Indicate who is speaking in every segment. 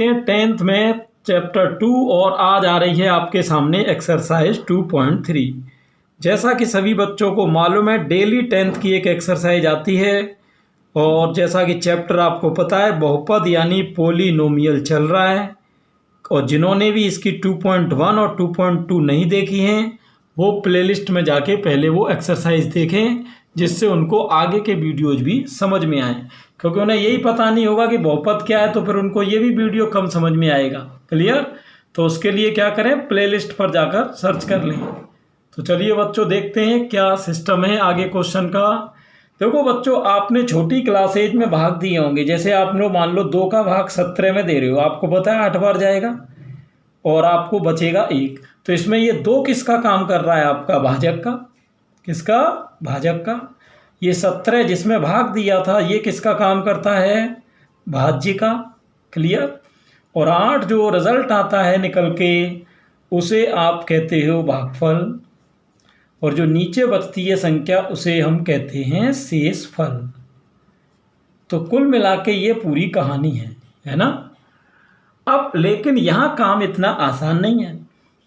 Speaker 1: हैं 10th में chapter 2 और आज आ रही है आपके सामने एक्सरसाइज 2.3। जैसा कि सभी बच्चों को मालूम है डेली 10th की एक एक्सरसाइज आती है और जैसा कि चैप्टर आपको पता है बहुपद यानी पोलिनोमियल चल रहा है और जिन्होंने भी इसकी 2.1 और 2.2 नहीं देखी हैं वो प्लेलिस्ट में जाके पहले वो एक्सरसाइज देखें जिससे उनको आगे के वीडियोज भी समझ में आए, क्योंकि उन्हें यही पता नहीं होगा कि बहुपद क्या है तो फिर उनको ये भी वीडियो कम समझ में आएगा। क्लियर? तो उसके लिए क्या करें, प्लेलिस्ट पर जाकर सर्च कर लें। तो चलिए बच्चों देखते हैं क्या सिस्टम है आगे क्वेश्चन का। देखो बच्चों, आपने छोटी क्लासेज में भाग दिए होंगे, जैसे आप लोग मान लो 2 का भाग 17 में दे रहे हो, आपको पता है 8 बार जाएगा और आपको बचेगा 1। तो इसमें ये 2 किसका काम कर रहा है, आपका भाजक का। किसका? भाजक का। ये 17 जिसमें भाग दिया था ये किसका काम करता है, भाज्य का। क्लियर? और 8 जो रिजल्ट आता है निकल के उसे आप कहते हो भागफल, और जो नीचे बचती है संख्या उसे हम कहते हैं शेषफल। तो कुल मिला के ये पूरी कहानी है ना। अब लेकिन यहाँ काम इतना आसान नहीं है।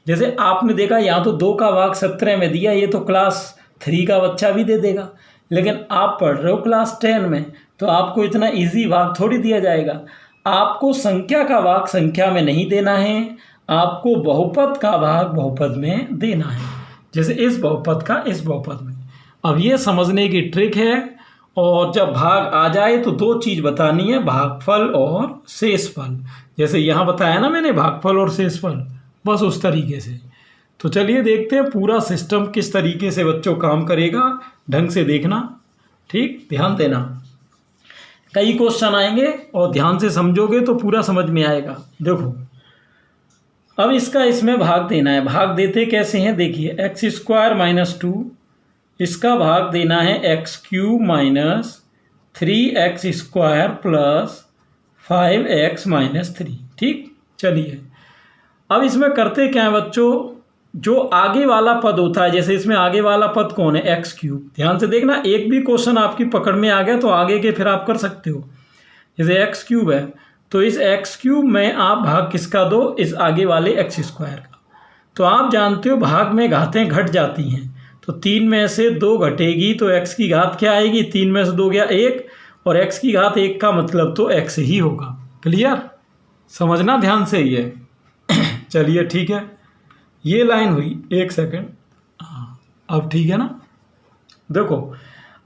Speaker 1: जैसे आपने देखा यहाँ तो 2 का भाग 17 में दिया, ये तो क्लास 3 का बच्चा भी दे देगा, लेकिन आप पढ़ रहे हो क्लास 10 में तो आपको इतना इजी भाग थोड़ी दिया जाएगा। आपको संख्या का भाग संख्या में नहीं देना है, आपको बहुपद का भाग बहुपद में देना है, जैसे इस बहुपद का इस बहुपद में। अब ये समझने की ट्रिक है, और जब भाग आ जाए तो 2 चीज़ बतानी है, भागफल और शेषफल। जैसे यहाँ बताया ना मैंने भागफल और शेषफल, बस उस तरीके से। तो चलिए देखते हैं पूरा सिस्टम किस तरीके से बच्चों काम करेगा, ढंग से देखना, ठीक, ध्यान देना। कई क्वेश्चन आएंगे और ध्यान से समझोगे तो पूरा समझ में आएगा। देखो अब इसका इसमें भाग देना है। भाग देते कैसे हैं, देखिए x² - 2, इसका भाग देना है x³ - 3x² + 5x - 3। ठीक, चलिए अब इसमें करते क्या है बच्चों, जो आगे वाला पद होता है, जैसे इसमें आगे वाला पद कौन है, x³। ध्यान से देखना, एक भी क्वेश्चन आपकी पकड़ में आ गया तो आगे के फिर आप कर सकते हो। जैसे x³ है तो इस x³ में आप भाग किसका दो, इस आगे वाले x² का। तो आप जानते हो भाग में घातें घट जाती हैं, तो 3 में से 2 घटेगी तो x की घात क्या आएगी, 3 में से 2 गया 1, और x की घात 1 का मतलब तो x ही होगा। क्लियर? समझना ध्यान से ये। चलिए ठीक है, ये लाइन हुई, 1 सेकेंड, अब ठीक है ना। देखो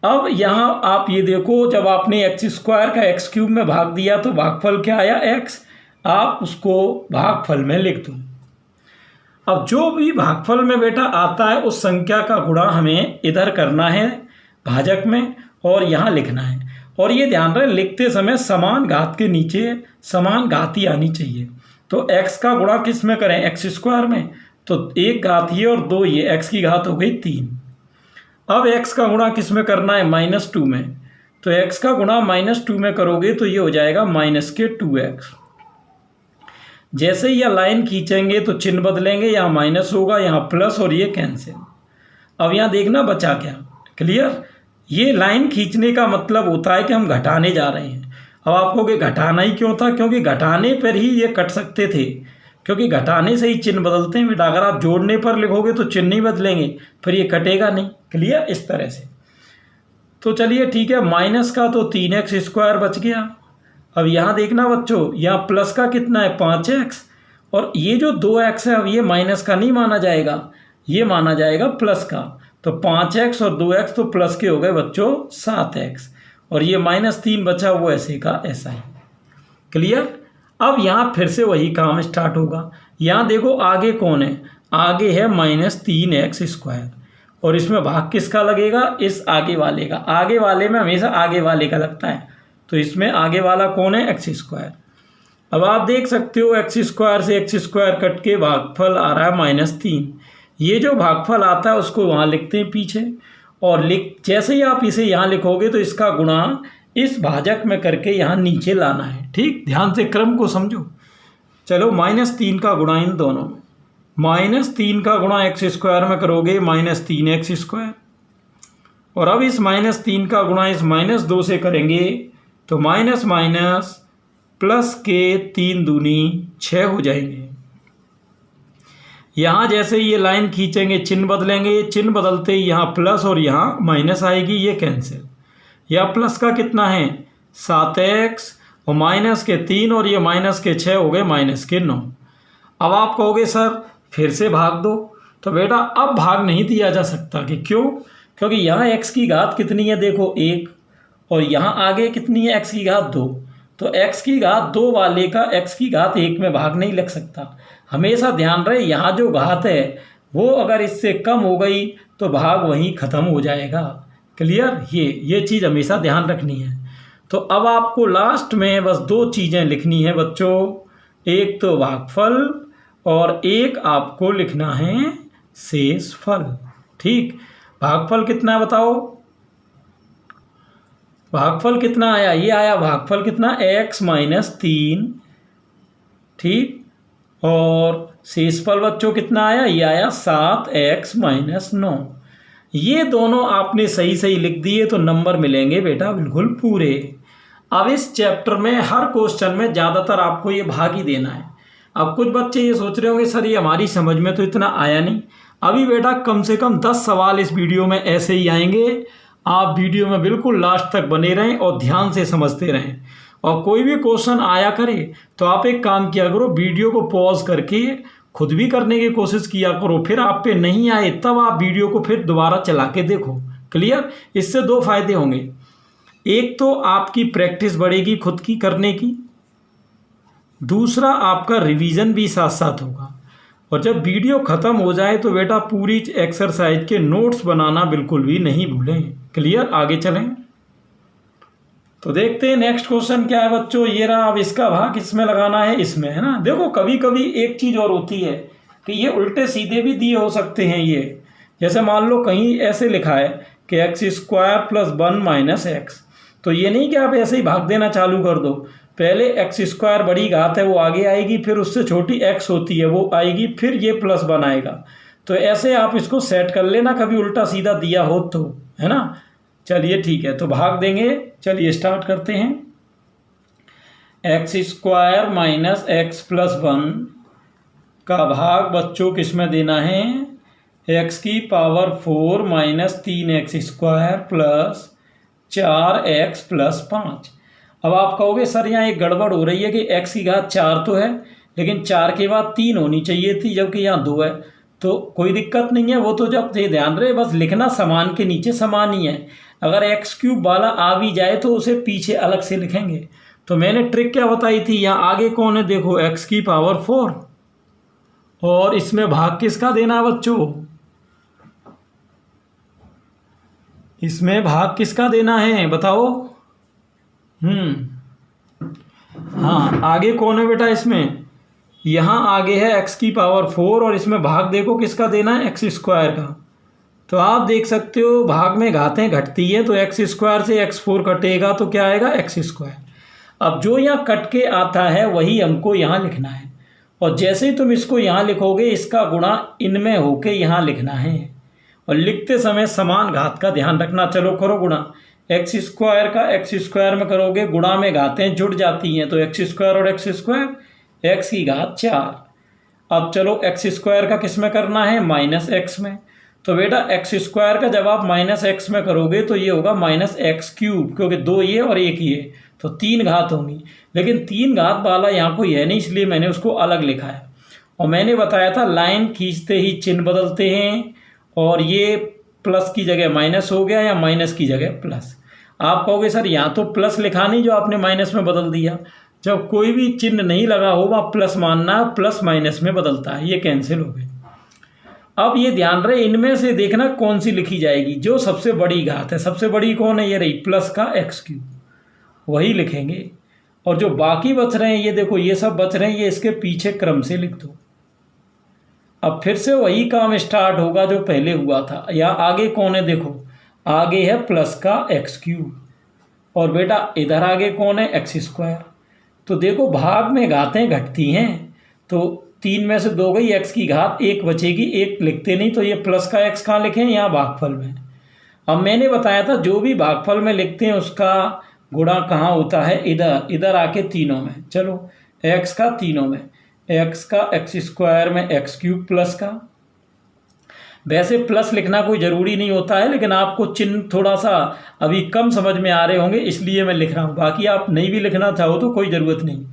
Speaker 1: अब यहाँ आप ये देखो, जब आपने x² का x³ में भाग दिया तो भागफल क्या आया, x। आप उसको भागफल में लिख दो। अब जो भी भागफल में बेटा आता है उस संख्या का गुणा हमें इधर करना है भाजक में और यहाँ लिखना है। और ये ध्यान रहे लिखते समय समान घात के नीचे समान घात ही आनी चाहिए। तो x का गुणा किस में करें, x² में, तो 1 घात ये और 2 ये, x की घात हो गई 3। अब x का गुणा किस में करना है, -2 में, तो x का गुणा -2 में करोगे तो ये हो जाएगा -2x। जैसे ही यह लाइन खींचेंगे तो चिन्ह बदलेंगे, यहाँ माइनस होगा, यहाँ प्लस, और ये कैंसिल। अब यहाँ देखना बचा क्या। क्लियर? ये लाइन खींचने का मतलब होता है कि हम घटाने जा रहे हैं। अब आपको कि घटाना ही क्यों था, क्योंकि घटाने पर ही ये कट सकते थे, क्योंकि घटाने से ही चिन्ह बदलते हैं बेटा। अगर आप जोड़ने पर लिखोगे तो चिन्ह नहीं बदलेंगे, फिर ये कटेगा नहीं। क्लियर? इस तरह से। तो चलिए ठीक है, माइनस का तो 3x² बच गया। अब यहाँ देखना बच्चों, यहाँ प्लस का कितना है, 5x, और ये जो 2x है अब ये माइनस का नहीं माना जाएगा, ये माना जाएगा प्लस का। तो 5x और 2x तो प्लस के हो गए बच्चों 7x, और ये -3 बचा वो ऐसे का ऐसा ही। क्लियर? अब यहाँ फिर से वही काम स्टार्ट होगा। यहाँ देखो आगे कौन है, आगे है -3x², और इसमें भाग किसका लगेगा, इस आगे वाले का। आगे वाले में हमेशा आगे वाले का लगता है, तो इसमें आगे वाला कौन है, x²। अब आप देख सकते हो x² से x² कट के भागफल आ रहा है -3। ये जो भागफल आता है उसको वहाँ लिखते हैं पीछे, और जैसे ही आप इसे यहाँ लिखोगे तो इसका गुणा इस भाजक में करके यहाँ नीचे लाना है। ठीक, ध्यान से क्रम को समझो। चलो -3 का गुणा इन दोनों में, -3 का गुणा x² में करोगे -3x², और अब इस -3 का गुणा इस -2 से करेंगे तो माइनस माइनस प्लस के 3 दूनी 6 हो जाएंगे। यहाँ जैसे ये लाइन खींचेंगे चिन्ह बदलेंगे, चिन्ह बदलते ही यहाँ प्लस और यहाँ माइनस आएगी, ये कैंसिल। यह प्लस का कितना है 7x और माइनस के 3 और ये माइनस के 6 हो गए माइनस के 9। अब आप कहोगे सर फिर से भाग दो, तो बेटा अब भाग नहीं दिया जा सकता कि क्यों, क्योंकि यहाँ x की घात कितनी है देखो 1 और यहाँ आगे कितनी है x की घात 2, तो x की घात 2 वाले का x की घात 1 में भाग नहीं लग सकता। हमेशा ध्यान रहे यहाँ जो घात है वो अगर इससे कम हो गई तो भाग वहीं ख़त्म हो जाएगा। क्लियर, ये चीज़ हमेशा ध्यान रखनी है। तो अब आपको लास्ट में बस 2 चीज़ें लिखनी है बच्चों, एक तो भागफल और एक आपको लिखना है शेषफल। ठीक, भागफल कितना है बताओ, भागफल कितना आया, ये आया भागफल कितना x - 3। ठीक, और शेषफल बच्चों कितना आया, ये आया 7x - 9। ये दोनों आपने सही सही लिख दिए तो नंबर मिलेंगे बेटा बिल्कुल पूरे। अब इस चैप्टर में हर क्वेश्चन में ज़्यादातर आपको ये भाग ही देना है। अब कुछ बच्चे ये सोच रहे होंगे सर ये हमारी समझ में तो इतना आया नहीं। अभी बेटा कम से कम 10 सवाल इस वीडियो में ऐसे ही आएंगे। आप वीडियो में बिल्कुल लास्ट तक बने रहें और ध्यान से समझते रहें। और कोई भी क्वेश्चन आया करे तो आप एक काम किया करो, वीडियो को पॉज करके खुद भी करने की कोशिश किया करो, फिर आप पे नहीं आए तब आप वीडियो को फिर दोबारा चला के देखो। क्लियर, इससे 2 फायदे होंगे, एक तो आपकी प्रैक्टिस बढ़ेगी खुद की करने की, दूसरा आपका रिवीजन भी साथ साथ होगा। और जब वीडियो ख़त्म हो जाए तो बेटा पूरी एक्सरसाइज के नोट्स बनाना बिल्कुल भी नहीं भूलें। क्लियर, आगे चलें तो देखते हैं नेक्स्ट क्वेश्चन क्या है बच्चों। ये रहा, अब इसका भाग इसमें लगाना है, इसमें है ना। देखो कभी कभी एक चीज़ और होती है कि ये उल्टे सीधे भी दिए हो सकते हैं। ये जैसे मान लो कहीं ऐसे लिखा है कि x² + 1 - x, तो ये नहीं कि आप ऐसे ही भाग देना चालू कर दो। पहले x² बड़ी घात है वो आगे आएगी, फिर उससे छोटी x होती है वो आएगी, फिर ये +1 आएगा। तो ऐसे आप इसको सेट कर लेना कभी उल्टा सीधा दिया हो तो, है ना। चलिए ठीक है, तो भाग देंगे। चलिए स्टार्ट करते हैं। x² - x + 1 का भाग बच्चों किस में देना है, x⁴ - 3x² + 4x + 5। अब आप कहोगे सर यहाँ एक गड़बड़ हो रही है कि x की घात 4 तो है लेकिन 4 के बाद 3 होनी चाहिए थी जबकि यहाँ 2 है। तो कोई दिक्कत नहीं है, वो तो जब ध्यान रहे बस लिखना समान के नीचे समान ही है। अगर x³ वाला आ भी जाए तो उसे पीछे अलग से लिखेंगे। तो मैंने ट्रिक क्या बताई थी, यहाँ आगे कौन है देखो x⁴ और इसमें भाग किसका देना है बच्चों, इसमें भाग किसका देना है बताओ। हाँ आगे कौन है बेटा, इसमें यहाँ आगे है x⁴ और इसमें भाग देखो किसका देना है, x² का। तो आप देख सकते हो भाग में घातें घटती हैं, तो x² से x4 कटेगा तो क्या आएगा x²। अब जो यहाँ कट के आता है वही हमको यहाँ लिखना है, और जैसे ही तुम इसको यहाँ लिखोगे इसका गुणा इनमें होके यहाँ लिखना है। और लिखते समय समान घात का ध्यान रखना। चलो करो गुणा, x² का x² में करोगे, गुणा में घातें जुड़ जाती हैं तो x² और x², x की घात 4। अब चलो x² का किस में करना है, -x में। तो बेटा x² का जब आप -x में करोगे तो ये होगा -x3, क्योंकि 2 ये और 1 ये, तो 3 घात होंगी। लेकिन 3 घात वाला यहाँ कोई है नहीं, इसलिए मैंने उसको अलग लिखा है। और मैंने बताया था लाइन खींचते ही चिन्ह बदलते हैं, और ये प्लस की जगह माइनस हो गया या माइनस की जगह प्लस। आप कहोगे सर यहाँ तो प्लस लिखा नहीं जो आपने माइनस में बदल दिया। जब कोई भी चिन्ह नहीं लगा हो वहाँ प्लस मानना, प्लस माइनस में बदलता है, ये कैंसिल हो गए। अब ये ध्यान रहे इनमें से देखना कौन सी लिखी जाएगी, जो सबसे बड़ी घात है। सबसे बड़ी कौन है, ये रही प्लस का x3, वही लिखेंगे। और जो बाकी बच रहे हैं ये देखो, ये सब बच रहे हैं, ये इसके पीछे क्रम से लिख दो। अब फिर से वही काम स्टार्ट होगा जो पहले हुआ था। या आगे कौन है देखो, आगे है प्लस का x3, और बेटा इधर आगे कौन है x²। तो देखो भाग में घातें घटती हैं, तो 3 में से 2 गई, x की घात 1 बचेगी, 1 लिखते नहीं, तो ये प्लस का x कहाँ लिखें, यहाँ भागफल में। अब मैंने बताया था जो भी भागफल में लिखते हैं उसका गुणा कहाँ होता है, इधर, इधर आके तीनों में। चलो x का तीनों में, x का एक्स स्क्वायर में एक्स क्यूब प्लस का, वैसे प्लस लिखना कोई ज़रूरी नहीं होता है, लेकिन आपको चिन्ह थोड़ा सा अभी कम समझ में आ रहे होंगे इसलिए मैं लिख रहा हूँ, बाकी आप नहीं भी लिखना चाहो तो कोई ज़रूरत नहीं।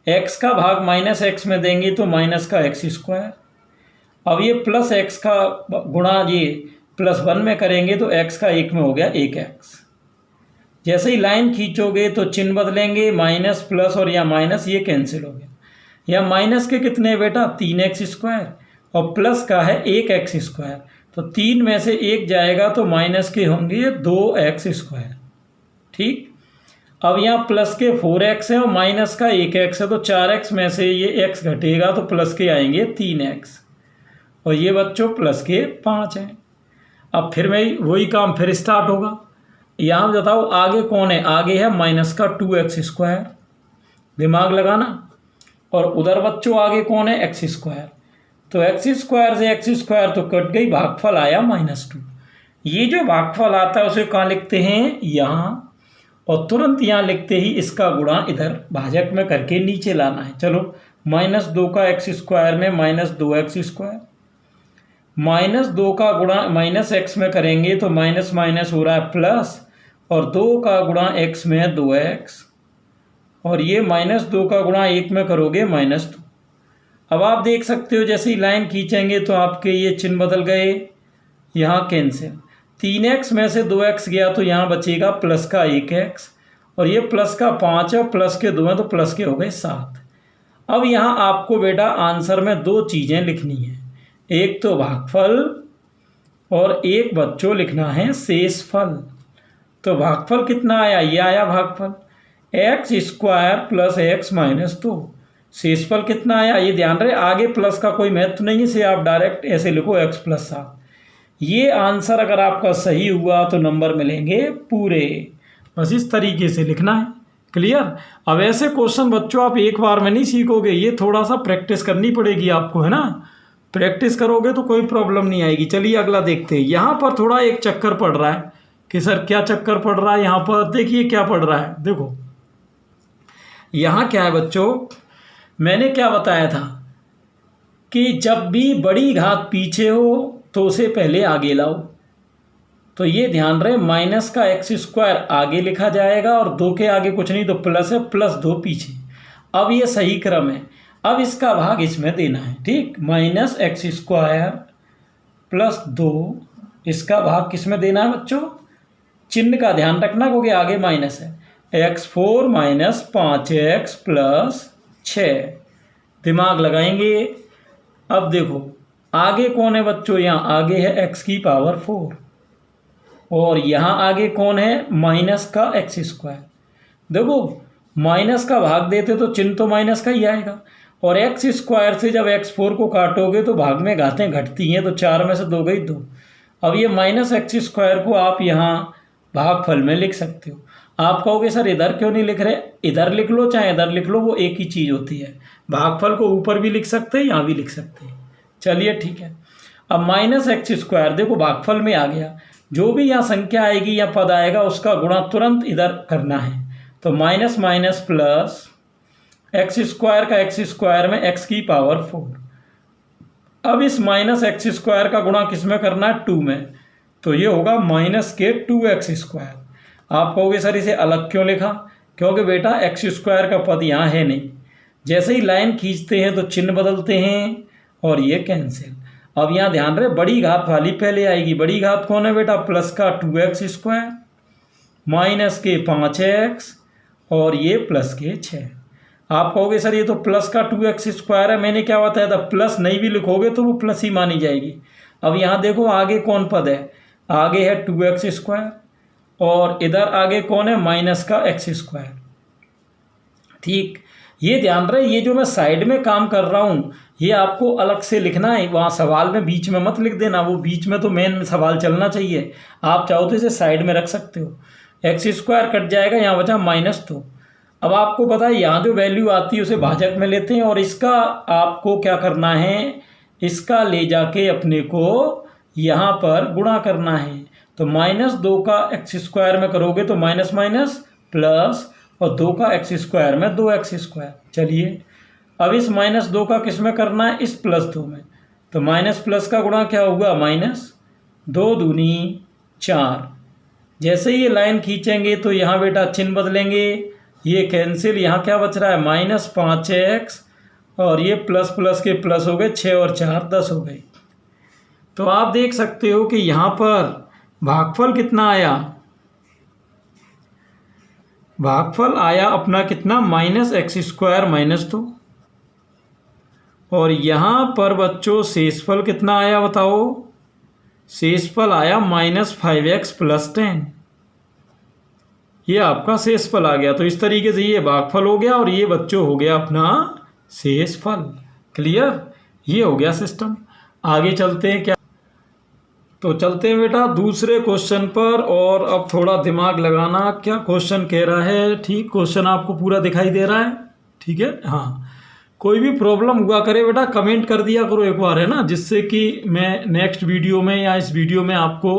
Speaker 1: x का भाग माइनस एक्स में देंगे तो माइनस का एक्स स्क्वायर, अब ये प्लस एक्स का गुणा ये प्लस 1 में करेंगे तो x का 1 में हो गया 1x। जैसे ही लाइन खींचोगे तो चिन्ह बदलेंगे, माइनस प्लस और या माइनस ये कैंसिल हो गया। या माइनस के कितने बेटा 3x स्क्वायर और प्लस का है 1x स्क्वायर, तो 3 में से 1 जाएगा तो माइनस के होंगे 2x स्क्वायर। ठीक, अब यहाँ प्लस के 4x है और माइनस का 1x है, तो 4x में से ये x घटेगा तो प्लस के आएंगे 3x और ये बच्चों प्लस के 5 हैं। अब फिर वही काम फिर स्टार्ट होगा। यहाँ बताओ आगे कौन है, आगे है माइनस का 2x स्क्वायर, दिमाग लगाना, और उधर बच्चों आगे कौन है एक्स स्क्वायर, तो एक्स स्क्वायर से एक्स स्क्वायर तो कट गई, भागफल आया -2। ये जो भागफल आता है उसे कहाँ लिखते हैं, यहाँ, और तुरंत यहाँ लिखते ही इसका गुणा इधर भाजक में करके नीचे लाना है। चलो -2 का एक्स स्क्वायर में -2x स्क्वायर, -2 का गुणा माइनस एक्स में करेंगे तो माइनस माइनस हो रहा है प्लस, और 2 का गुणा x में 2x, और ये -2 का गुणा 1 में करोगे -2। अब आप देख सकते हो जैसे ही लाइन खींचेंगे तो आपके ये चिन्ह बदल गए, यहाँ कैंसिल, 3x में से 2x गया तो यहाँ बचेगा प्लस का 1x, और ये प्लस का 5 है, प्लस के 2 हैं तो प्लस के हो गए 7। अब यहाँ आपको बेटा आंसर में 2 चीज़ें लिखनी है, एक तो भागफल और एक बच्चों लिखना है शेषफल। तो भागफल कितना आया, ये आया भागफल एक्स स्क्वायर प्लस एक्स -2। शेषफल कितना आया, ये ध्यान रहे आगे प्लस का कोई महत्व नहीं है, इसे आप डायरेक्ट ऐसे लिखो x + 7। ये आंसर अगर आपका सही हुआ तो नंबर मिलेंगे पूरे। बस इस तरीके से लिखना है, क्लियर। अब ऐसे क्वेश्चन बच्चों आप एक बार में नहीं सीखोगे, ये थोड़ा सा प्रैक्टिस करनी पड़ेगी आपको, है ना। प्रैक्टिस करोगे तो कोई प्रॉब्लम नहीं आएगी। चलिए अगला देखते हैं। यहाँ पर थोड़ा एक चक्कर पड़ रहा है कि सर क्या चक्कर पड़ रहा है, यहाँ पर देखिए क्या पड़ रहा है। देखो यहाँ क्या है बच्चों, मैंने क्या बताया था कि जब भी बड़ी घात पीछे हो तो उसे पहले आगे लाओ। तो ये ध्यान रहे माइनस का एक्स स्क्वायर आगे लिखा जाएगा और 2 के आगे कुछ नहीं तो प्लस है, +2 पीछे। अब ये सही क्रम है, अब इसका भाग इसमें देना है। ठीक, -x² + 2 इसका भाग किस में देना है बच्चों, चिन्ह का ध्यान रखना क्योंकि आगे माइनस है। x4 - 5x + 6, दिमाग लगाएंगे। अब देखो आगे कौन है बच्चों, यहाँ आगे है x⁴ और यहाँ आगे कौन है माइनस का x²। देखो माइनस का भाग देते तो चिन्ह तो माइनस का ही आएगा, और x² से जब x4 को काटोगे तो भाग में घातें घटती हैं, तो 4 में से 2 गई 2। अब ये -x² को आप यहाँ भागफल में लिख सकते हो। आप कहोगे सर इधर क्यों नहीं लिख रहे, इधर लिख लो चाहे इधर लिख लो, वो एक ही चीज़ होती है। भागफल को ऊपर भी लिख सकते हैं, यहाँ भी लिख सकते हैं। चलिए ठीक है। अब -x² देखो भागफल में आ गया, जो भी यहाँ संख्या आएगी या पद आएगा उसका गुणा तुरंत इधर करना है। तो माइनस माइनस प्लस x² का x² में x⁴। अब इस -x² का गुणा किस में करना है, 2 में, तो ये होगा -2x²। आप कहोगे सर इसे अलग क्यों लिखा, क्योंकि बेटा x² का पद यहाँ है नहीं। जैसे ही लाइन खींचते हैं तो चिन्ह बदलते हैं और ये कैंसिल। अब यहाँ ध्यान रहे बड़ी घात वाली पहले आएगी। बड़ी घात कौन है बेटा, प्लस का 2x² माइनस के 5x और ये प्लस के 6। आप कहोगे सर ये तो प्लस का 2x² है, मैंने क्या बताया था, प्लस नहीं भी लिखोगे तो वो प्लस ही मानी जाएगी। अब यहाँ देखो आगे कौन पद है, आगे है 2x² और इधर आगे कौन है माइनस का x²। ठीक, ये ध्यान रहे ये जो मैं साइड में काम कर रहा हूँ ये आपको अलग से लिखना है, वहाँ सवाल में बीच में मत लिख देना, वो बीच में तो मेन सवाल चलना चाहिए। आप चाहो तो इसे साइड में रख सकते हो। x² कट जाएगा, यहाँ बचा -2। अब आपको पता है यहाँ जो वैल्यू आती है उसे भाजक में लेते हैं और इसका आपको क्या करना है, इसका ले जाके अपने को यहाँ पर गुणा करना है। तो -2 का x² में करोगे तो माइनस माइनस प्लस और 2 का एक्स स्क्वायर में 2x²। चलिए अब इस -2 का किस में करना है, इस +2 में। तो माइनस प्लस का गुणा क्या होगा, -2 दूनी 4। जैसे ही ये लाइन खींचेंगे तो यहाँ बेटा चिन्ह बदलेंगे, ये कैंसिल, यहाँ क्या बच रहा है -5x और ये प्लस प्लस के प्लस हो गए, 6 और 4 10 हो गए। तो आप देख सकते हो कि यहाँ पर भागफल कितना आया, भागफल आया अपना कितना -x² -2। और यहाँ पर बच्चों शेषफल कितना आया बताओ, शेषफल आया -5x + 10। ये आपका शेषफल आ गया। तो इस तरीके से ये भागफल हो गया और ये बच्चों हो गया अपना शेषफल। क्लियर, ये हो गया सिस्टम। आगे चलते हैं क्या, तो चलते हैं बेटा दूसरे क्वेश्चन पर। और अब थोड़ा दिमाग लगाना, क्या क्वेश्चन कह रहा है। ठीक, क्वेश्चन आपको पूरा दिखाई दे रहा है, ठीक है। हाँ, कोई भी प्रॉब्लम हुआ करे बेटा कमेंट कर दिया करो एक बार, है ना, जिससे कि मैं नेक्स्ट वीडियो में या इस वीडियो में आपको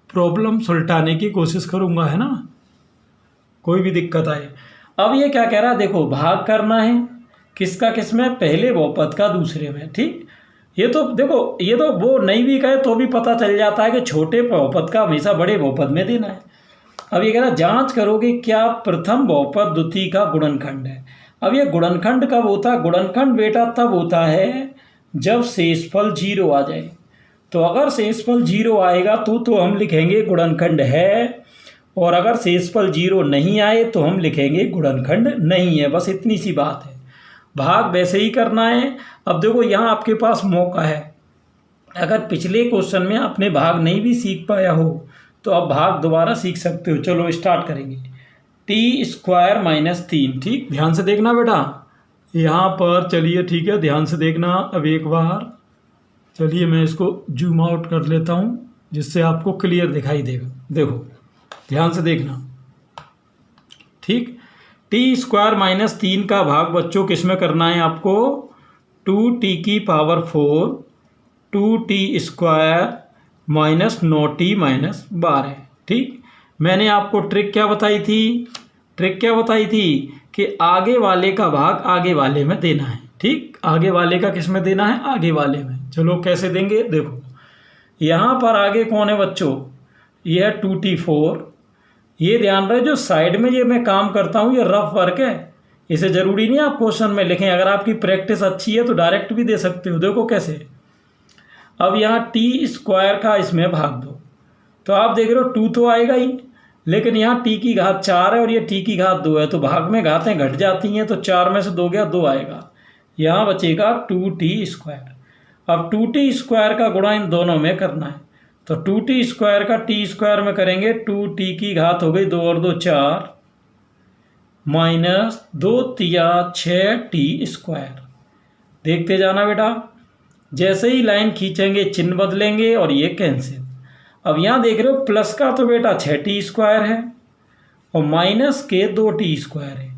Speaker 1: प्रॉब्लम सुलझाने की कोशिश करूँगा, है ना, कोई भी दिक्कत आए। अब ये क्या कह रहा है, देखो भाग करना है किसका किस में, पहले बहुपद का दूसरे में। ठीक, ये तो देखो, ये तो वो नहीं भी कहे तो भी पता चल जाता है कि छोटे बहुपद का हमेशा बड़े बहुपद में देना है। अब ये कह रहा है जांच करोगे क्या प्रथम बहुपद द्वितीय का गुणनखंड है। अब ये गुणनखंड कब होता है, गुणनखंड बेटा तब होता है जब शेषफल 0 आ जाए। तो अगर शेषफल 0 आएगा तो हम लिखेंगे गुणनखंड है, और अगर शेषफल 0 नहीं आए तो हम लिखेंगे गुणनखंड नहीं है। बस इतनी सी बात है, भाग वैसे ही करना है। अब देखो यहाँ आपके पास मौका है, अगर पिछले क्वेश्चन में आपने भाग नहीं भी सीख पाया हो तो अब भाग दोबारा सीख सकते हो। चलो स्टार्ट करेंगे। t² -3। ठीक, ध्यान से देखना बेटा यहाँ पर, चलिए ठीक है, ध्यान से देखना। अब एक बार चलिए मैं इसको जूम आउट कर लेता हूँ जिससे आपको क्लियर दिखाई देगा। देखो ध्यान से देखना। ठीक, t² -3 का भाग बच्चों किस में करना है आपको, 2t⁴ 2t² -9t -12। ठीक, मैंने आपको ट्रिक क्या बताई थी, ट्रिक क्या बताई थी कि आगे वाले का भाग आगे वाले में देना है। ठीक, आगे वाले का किस में देना है, आगे वाले में। चलो कैसे देंगे, देखो यहाँ पर आगे कौन है बच्चों, ये है 2t4। ये ध्यान रहे जो साइड में ये मैं काम करता हूँ ये रफ वर्क है, इसे ज़रूरी नहीं आप क्वेश्चन में लिखें। अगर आपकी प्रैक्टिस अच्छी है तो डायरेक्ट भी दे सकते हो। देखो कैसे, अब यहाँ t² का इसमें भाग दो, तो आप देख रहे हो 2 तो आएगा ही, लेकिन यहाँ t⁴ है और ये t⁴ है, तो भाग में घातें घट जाती हैं, तो 4 में से 2 गया 2 आएगा, यहाँ बचेगा 2t²। अब 2t² का गुणा इन दोनों में करना है, तो 2t² का t² में करेंगे, 2t⁴ हो गई, 2 और 2 4 -2 × 6t²। देखते जाना बेटा, जैसे ही लाइन खींचेंगे चिन्ह बदलेंगे और ये कैंसिल। अब यहाँ देख रहे हो प्लस का तो बेटा 6t² है और माइनस के 2t² है,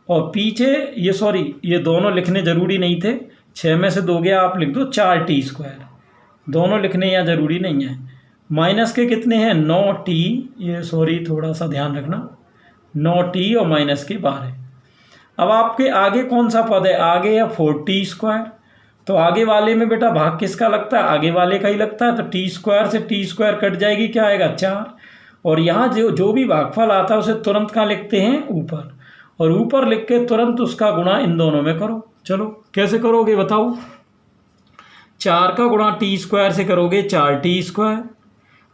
Speaker 1: और पीछे ये सॉरी ये दोनों लिखने ज़रूरी नहीं थे, 6 में से 2 गया, आप लिख दो 4t²। दोनों लिखने यहाँ ज़रूरी नहीं है। माइनस के कितने हैं 9t, ये सॉरी थोड़ा सा ध्यान रखना, 9t और माइनस के 12। अब आपके आगे कौन सा पद है, आगे है 4t²। तो आगे वाले में बेटा भाग किसका लगता है, आगे वाले का ही लगता है, तो t² से t² कट जाएगी, क्या आएगा 4। और यहाँ जो भी भागफल आता है उसे तुरंत कहाँ लिखते हैं, ऊपर, और ऊपर लिख के तुरंत उसका गुणा इन दोनों में करो। चलो कैसे करोगे बताओ, 4 का गुणा t² से करोगे 4t²,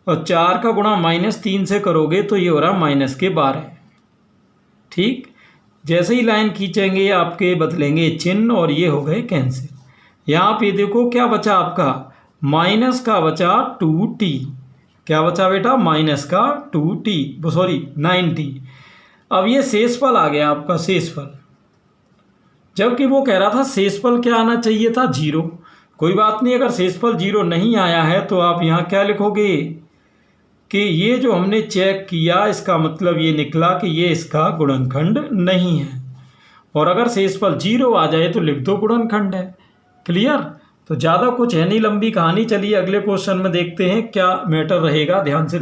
Speaker 1: और 4 का गुणा -3 से करोगे तो ये हो रहा -12। ठीक, जैसे ही लाइन खींचेंगे आपके बदलेंगे चिन्ह और ये हो गए कैंसिल। यहाँ पे देखो क्या बचा आपका, माइनस का बचा 2t, क्या बचा बेटा, माइनस का 2t, सॉरी 9t। अब ये शेषफल आ गया आपका, शेषफल, जबकि वो कह रहा था शेषफल क्या आना चाहिए था, 0। कोई बात नहीं, अगर शेषफल 0 नहीं आया है तो आप यहाँ क्या लिखोगे कि ये जो हमने चेक किया इसका मतलब ये निकला कि ये इसका गुणनखंड नहीं है, और अगर शेषफल 0 आ जाए तो लिख दो गुणनखंड है। क्लियर, तो ज़्यादा कुछ है नहीं, लंबी कहानी। चलिए अगले क्वेश्चन में देखते हैं क्या मैटर रहेगा, ध्यान से।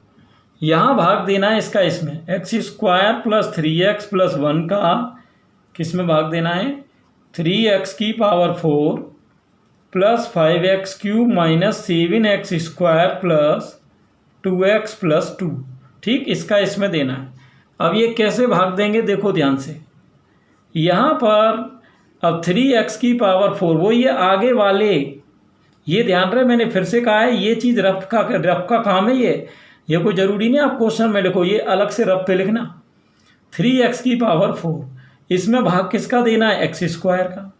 Speaker 1: यहाँ भाग देना है इसका इसमें, एक्स स्क्वायर प्लस 3x+1 का किस में भाग देना है, 3x⁴ plus 5x³ minus 7x² plus 2x+2, ठीक, इसका इसमें देना है। अब ये कैसे भाग देंगे देखो ध्यान से, यहाँ पर अब 3x⁴ वो ये आगे वाले, ये ध्यान रहे मैंने फिर से कहा है ये चीज़ रफ का काम है, ये कोई ज़रूरी नहीं आप क्वेश्चन में लिखो, ये अलग से रफ पे लिखना। 3x⁴ इसमें भाग किसका देना है, x² का।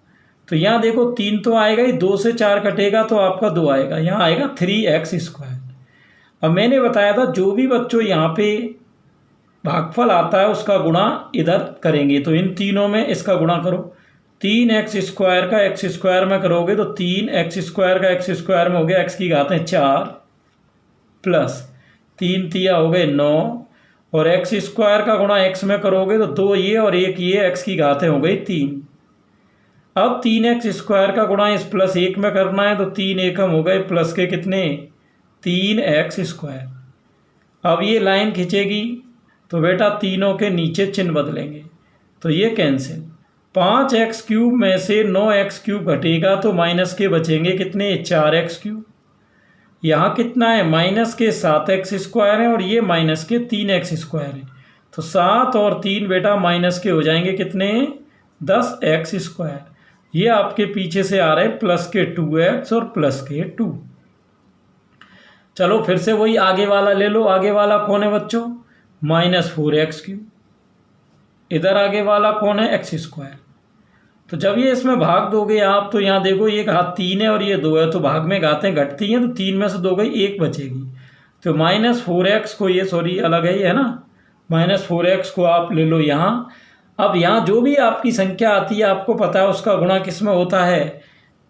Speaker 1: तो यहाँ देखो 3 तो आएगा ही, 2 से 4 कटेगा तो आपका 2 आएगा, यहाँ आएगा 3x²। अब मैंने बताया था जो भी बच्चों यहाँ पे भागफल आता है उसका गुणा इधर करेंगे, तो इन तीनों में इसका गुणा करो। 3x² का x² में करोगे तो 3x² का x² में हो गया x⁴ प्लस 3 तिया हो गए 9, और x² का गुणा x में करोगे तो 2 ये और 1 ये, x⁴ हो गई 3। अब 3x² का गुणा इस +1 में करना है तो 3 एकम हो गए प्लस के कितने, 3x²। अब ये लाइन खींचेगी तो बेटा तीनों के नीचे चिन्ह बदलेंगे तो ये कैंसिल, 5x³ में से 9x³ घटेगा तो माइनस के बचेंगे कितने, 4x³। यहाँ कितना है, माइनस के 7x² है और ये माइनस के 3x² है, तो 7 और 3 बेटा माइनस के हो जाएंगे कितने, 10x²। ये आपके पीछे से आ रहे प्लस के 2x और प्लस के 2। चलो फिर से वही आगे वाला ले लो, आगे वाला कौन है बच्चों, -4x³। इधर आगे वाला कौन है, x²। तो जब ये इसमें भाग दोगे आप तो यहाँ देखो ये घात 3 है और ये 2 है, तो भाग में घातें घटती हैं, तो 3 में से 2 गई, 1 बचेगी। तो -4x को ये सॉरी अलग है, ये है ना, -4x को आप ले लो यहाँ। अब यहाँ जो भी आपकी संख्या आती है आपको पता है उसका गुणा किस में होता है,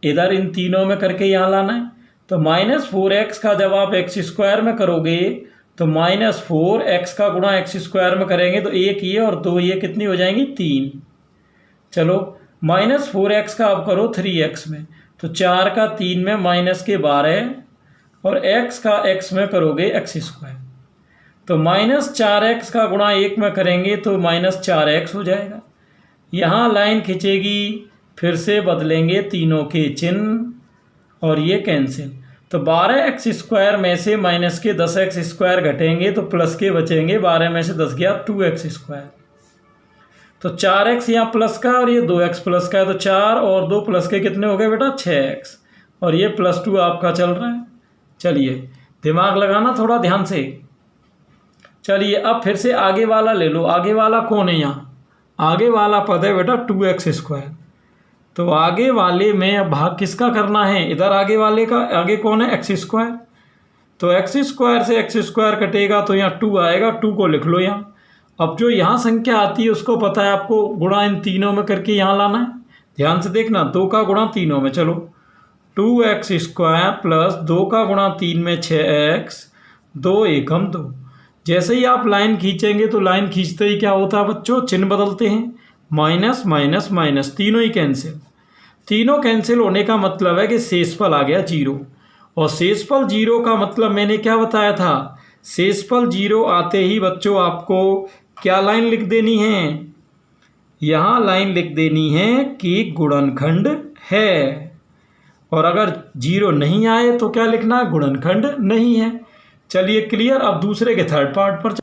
Speaker 1: इधर इन तीनों में करके यहाँ लाना है। तो -4x का जब आप x² में करोगे तो -4x का गुणा x² में करेंगे तो 1 ये और 2 ये कितनी हो जाएंगी, 3। चलो -4x का आप करो 3x में तो 4 का 3 में माइनस के 12 और x का x में करोगे x²। तो -4x का गुणा 1 में करेंगे तो -4x हो जाएगा। यहाँ लाइन खींचेगी, फिर से बदलेंगे तीनों के चिन्ह और ये कैंसिल। तो 12x² में से माइनस के 10x² घटेंगे तो प्लस के बचेंगे, 12 में से 10 गया 2x²। तो 4x यहाँ प्लस का और ये 2x प्लस का है, तो 4 और 2 प्लस के कितने हो गए बेटा, 6x, और ये +2 आपका चल रहा है। चलिए दिमाग लगाना थोड़ा ध्यान से। चलिए अब फिर से आगे वाला ले लो, आगे वाला कौन है, यहाँ आगे वाला पद है बेटा 2x²। तो आगे वाले में अब भाग किसका करना है, इधर आगे वाले का, आगे कौन है, x²। तो x² से x² कटेगा तो यहाँ 2 आएगा, 2 को लिख लो यहाँ। अब जो यहाँ संख्या आती है उसको पता है आपको, गुणा इन तीनों में करके यहाँ लाना है। ध्यान से देखना, 2 का गुणा तीनों में, चलो 2x² प्लस 2 का गुणा 3 में 6x, 2 एकम 2। जैसे ही आप लाइन खींचेंगे तो लाइन खींचते ही क्या होता है बच्चों, चिन्ह बदलते हैं, माइनस माइनस माइनस, तीनों ही कैंसिल। तीनों कैंसिल होने का मतलब है कि शेषफल आ गया 0, और शेषफल 0 का मतलब मैंने क्या बताया था, शेषफल 0 आते ही बच्चों आपको क्या लाइन लिख देनी है, यहाँ लाइन लिख देनी है कि गुणनखंड है, और अगर 0 नहीं आए तो क्या लिखना है, गुणनखंड नहीं है। चलिए क्लियर। अब दूसरे के थर्ड पार्ट पर।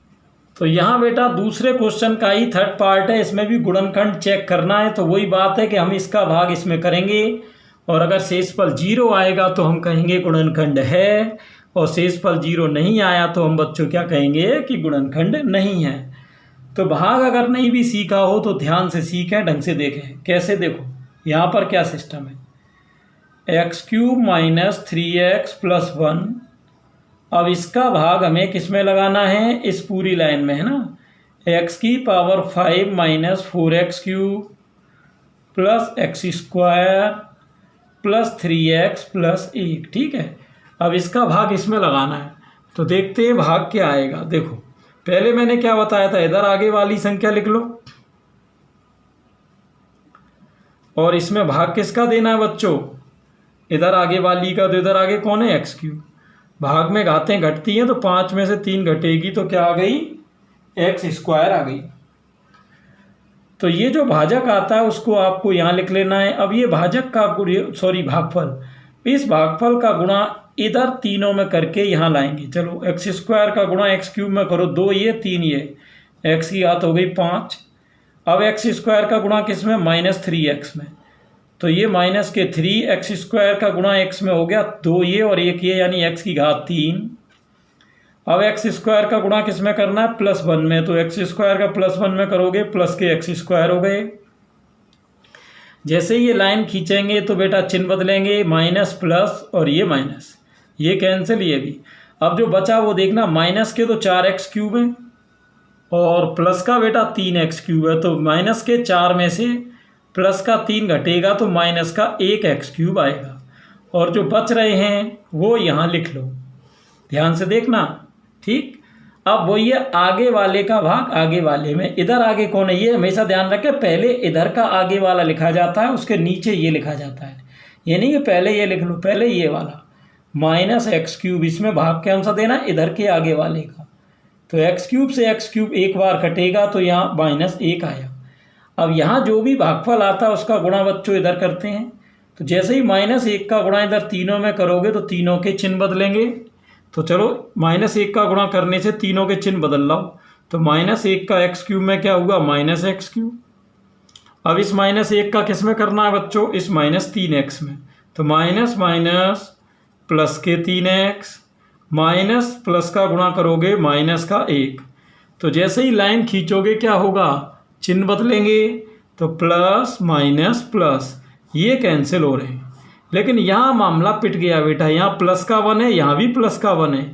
Speaker 1: तो यहाँ बेटा दूसरे क्वेश्चन का ही थर्ड पार्ट है, इसमें भी गुणनखंड चेक करना है। तो वही बात है कि हम इसका भाग इसमें करेंगे, और अगर शेषफल 0 आएगा तो हम कहेंगे गुणनखंड है, और शेषफल 0 नहीं आया तो हम बच्चों क्या कहेंगे कि गुणनखंड नहीं है। तो भाग अगर नहीं भी सीखा हो तो ध्यान से सीखें, ढंग से देखें। कैसे, देखो यहाँ पर क्या सिस्टम है, x³ - 3x + 1। अब इसका भाग हमें किस में लगाना है, इस पूरी लाइन में, है ना, x⁵ - 4x³ + x² + 3x + 1, ठीक है। अब इसका भाग इसमें लगाना है, तो देखते हैं भाग क्या आएगा। देखो पहले मैंने क्या बताया था, इधर आगे वाली संख्या लिख लो, और इसमें भाग किसका देना है बच्चों, इधर आगे वाली का। तो इधर आगे कौन है, x³। भाग में घातें घटती हैं तो 5 में से 3 घटेगी तो क्या आ गई, एक्स स्क्वायर आ गई। तो ये जो भाजक आता है उसको आपको यहाँ लिख लेना है। अब ये भाजक का भागफल, इस भागफल का गुणा इधर तीनों में करके यहाँ लाएंगे। चलो एक्स स्क्वायर का गुणा एक्स क्यूब में करो, 2 ये 3 ये, एक्स की घात हो गई 5। अब एक्स स्क्वायर का गुणा किस में, -3x में, तो ये माइनस के 3, एक्स स्क्वायर का गुणा एक्स में हो गया 2 ये और 1 ये, यानी एक्स की घात 3। अब एक्स स्क्वायर का गुणा किस में करना है, +1 में, तो एक्स स्क्वायर का +1 में करोगे प्लस के एक्स स्क्वायर हो गए। जैसे ये लाइन खींचेंगे तो बेटा चिन्ह बदलेंगे, माइनस प्लस और ये माइनस, ये कैंसिल, ये भी। अब जो बचा वो देखना, माइनस के तो 4x क्यूब है और प्लस का बेटा 3x क्यूब है, तो माइनस के 4 में से प्लस का 3 घटेगा तो माइनस का 1x क्यूब आएगा। और जो बच रहे हैं वो यहाँ लिख लो, ध्यान से देखना, ठीक। अब वो ये आगे वाले का भाग आगे वाले में, इधर आगे कौन है, ये हमेशा ध्यान रखें, पहले इधर का आगे वाला लिखा जाता है, उसके नीचे ये लिखा जाता है। ये नहीं कि पहले ये लिख लो, पहले ये वाला -x क्यूब, इसमें भाग क्या सा देना है, इधर के आगे वाले का। तो x क्यूब से x क्यूब एक बार कटेगा तो यहाँ -1 आया। अब यहाँ जो भी भागफल आता है उसका गुणा बच्चों इधर करते हैं, तो जैसे ही -1 का गुणा इधर तीनों में करोगे तो तीनों के चिन्ह बदलेंगे। तो चलो -1 का गुणा करने से तीनों के चिन्ह बदल लो, तो -1 का x क्यूब में क्या होगा, -x क्यूब। अब इस -1 का किस में करना है बच्चों, इस -3x में, तो माइनस माइनस प्लस के 3x, माइनस प्लस का गुणा करोगे माइनस का 1। तो जैसे ही लाइन खींचोगे क्या होगा, चिन्ह बदलेंगे, तो प्लस माइनस प्लस, ये कैंसिल हो रहे हैं। लेकिन यहाँ मामला पिट गया बेटा, यहाँ प्लस का 1 है, यहाँ भी प्लस का 1 है,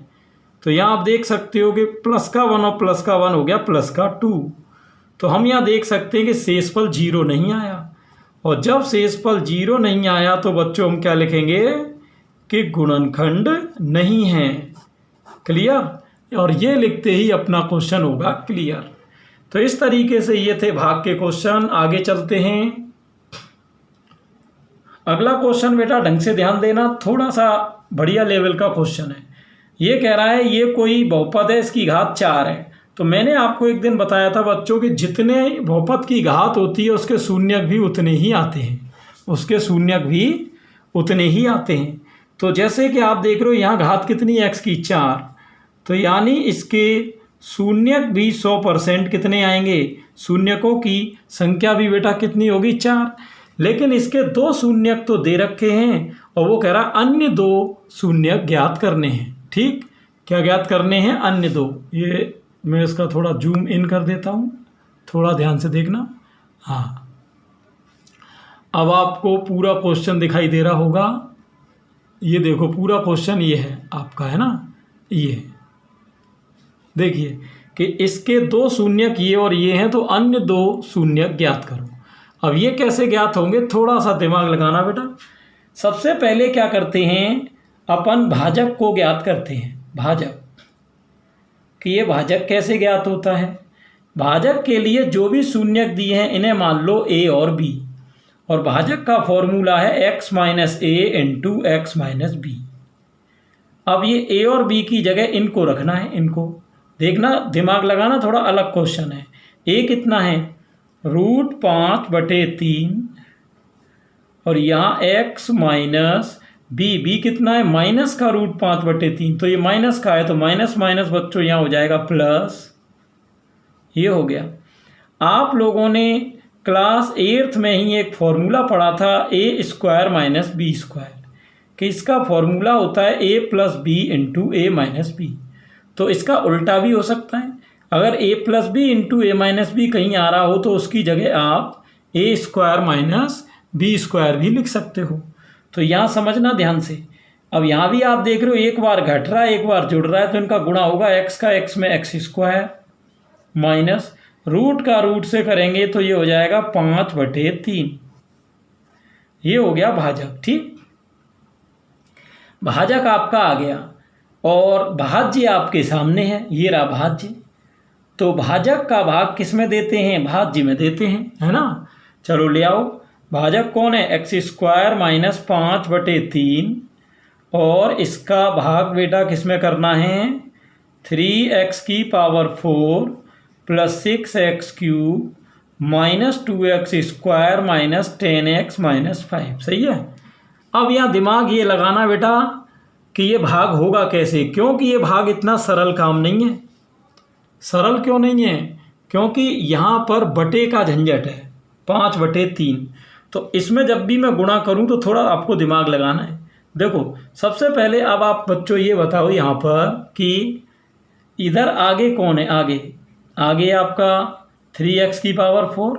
Speaker 1: तो यहाँ आप देख सकते हो कि प्लस का 1 और प्लस का 1 हो गया प्लस का 2। तो हम यहाँ देख सकते हैं कि शेषफल 0 नहीं आया, और जब शेषफल 0 नहीं आया तो बच्चों हम क्या लिखेंगे कि गुणनखंड नहीं है। क्लियर, और ये लिखते ही अपना क्वेश्चन होगा क्लियर। तो इस तरीके से ये थे भाग के क्वेश्चन। आगे चलते हैं। अगला क्वेश्चन बेटा ढंग से ध्यान देना, थोड़ा सा बढ़िया लेवल का क्वेश्चन है। ये कह रहा है ये कोई बहुपद है, इसकी घात 4 है। तो मैंने आपको एक दिन बताया था बच्चों कि जितने बहुपद की घात होती है उसके शून्यक भी उतने ही आते हैं, उसके शून्यक भी उतने ही आते हैं। तो जैसे कि आप देख रहे हो यहाँ घात कितनी है, x की 4, तो यानी इसके शून्यक भी 100% कितने आएंगे, शून्यकों की संख्या भी बेटा कितनी होगी, 4। लेकिन इसके 2 शून्यक तो दे रखे हैं और वो कह रहा है अन्य 2 शून्यक ज्ञात करने हैं। ठीक, क्या ज्ञात करने हैं, अन्य 2। ये मैं इसका थोड़ा जूम इन कर देता हूँ, थोड़ा ध्यान से देखना। हाँ, अब आपको पूरा क्वेश्चन दिखाई दे रहा होगा। ये देखो पूरा क्वेश्चन ये है आपका, है ना, ये देखिए कि इसके 2 शून्यक ये और ये हैं, तो अन्य 2 शून्यक ज्ञात करो। अब ये कैसे ज्ञात होंगे, थोड़ा सा दिमाग लगाना बेटा। सबसे पहले क्या करते हैं, अपन भाजक को ज्ञात करते हैं। भाजक कि ये भाजक कैसे ज्ञात होता है। भाजक के लिए जो भी शून्यक दिए हैं इन्हें मान लो a और b, और भाजक का फॉर्मूला है x minus a into x minus b. अब ये a और b की जगह इनको रखना है, इनको देखना, दिमाग लगाना, थोड़ा अलग क्वेश्चन है। a कितना है, √5/3, और यहाँ x माइनस b कितना है, माइनस का √5/3। तो ये माइनस का है तो माइनस माइनस बच्चों यहाँ हो जाएगा प्लस, ये हो गया। आप लोगों ने क्लास 8th में ही एक फॉर्मूला पढ़ा था a² माइनस b², कि इसका फॉर्मूला होता है a plus b into a minus b. तो इसका उल्टा भी हो सकता है, अगर a plus b into a minus b कहीं आ रहा हो तो उसकी जगह आप a² माइनस b² भी लिख सकते हो। तो यहाँ समझना ध्यान से। अब यहाँ भी आप देख रहे हो एक बार घट रहा है एक बार जुड़ रहा है, तो इनका गुणा होगा x का x में x² माइनस रूट का रूट से करेंगे तो ये हो जाएगा 5/3। ये हो गया भाजक। ठीक, भाजक आपका आ गया और भाज्य आपके सामने है, ये रहा भाज्य। तो भाजक का भाग किस में देते हैं, भाज्य में देते हैं, है ना। चलो ले आओ, भाजक कौन है, x² माइनस 5/3 और इसका भाग बेटा किस में करना है, 3x⁴ plus 6x³ minus 2x² minus 10x minus 5। सही है। अब यहाँ दिमाग ये लगाना बेटा कि ये भाग होगा कैसे, क्योंकि ये भाग इतना सरल काम नहीं है। सरल क्यों नहीं है, क्योंकि यहाँ पर बटे का झंझट है, 5/3। तो इसमें जब भी मैं गुणा करूँ तो थोड़ा आपको दिमाग लगाना है। देखो सबसे पहले अब आप बच्चों ये बताओ यहाँ पर कि इधर आगे कौन है, आगे आपका 3x⁴।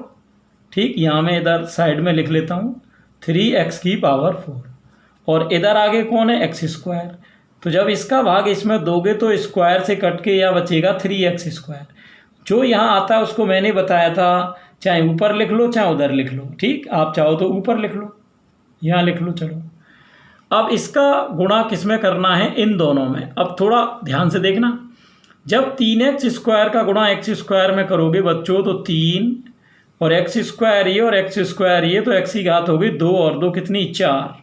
Speaker 1: ठीक, यहाँ मैं इधर साइड में लिख लेता हूँ 3x⁴। और इधर आगे कौन है, x²। तो जब इसका भाग इसमें दोगे तो स्क्वायर से कट के यह बचेगा 3x²। जो यहाँ आता है उसको मैंने बताया था, चाहे ऊपर लिख लो चाहे उधर लिख लो। ठीक, आप चाहो तो ऊपर लिख लो, यहाँ लिख लो। चलो अब इसका गुणा किस में करना है, इन दोनों में। अब थोड़ा ध्यान से देखना, जब 3x² का गुणा x² में करोगे बच्चों तो 3 और x² ये और x² ये, तो x की घात होगी 2 और 2 कितनी, 4।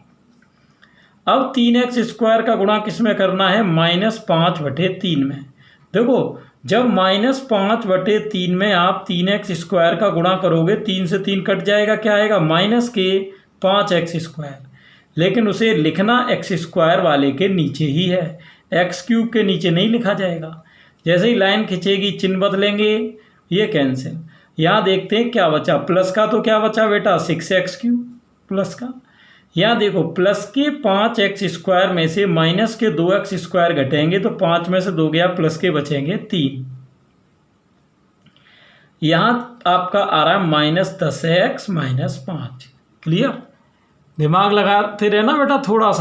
Speaker 1: अब 3x² का गुणा किस में करना है, -5/3 में। देखो जब -5/3 में आप 3x² का गुणा करोगे, 3 से 3 कट जाएगा, क्या आएगा, -5x²। लेकिन उसे लिखना x² वाले के नीचे ही है, x³ के नीचे नहीं लिखा जाएगा। जैसे ही लाइन खिंचेगी चिन्ह बदलेंगे, ये कैंसिल। यहाँ देखते हैं क्या बचा, प्लस का तो क्या बचा बेटा, 6x³ प्लस का। यहाँ देखो प्लस के 5x² में से माइनस के 2x² घटेंगे तो 5 में से 2 गया, प्लस के बचेंगे 3। यहाँ आपका आ रहा है -10x - 5। क्लियर। दिमाग लगाते रहना बेटा, थोड़ा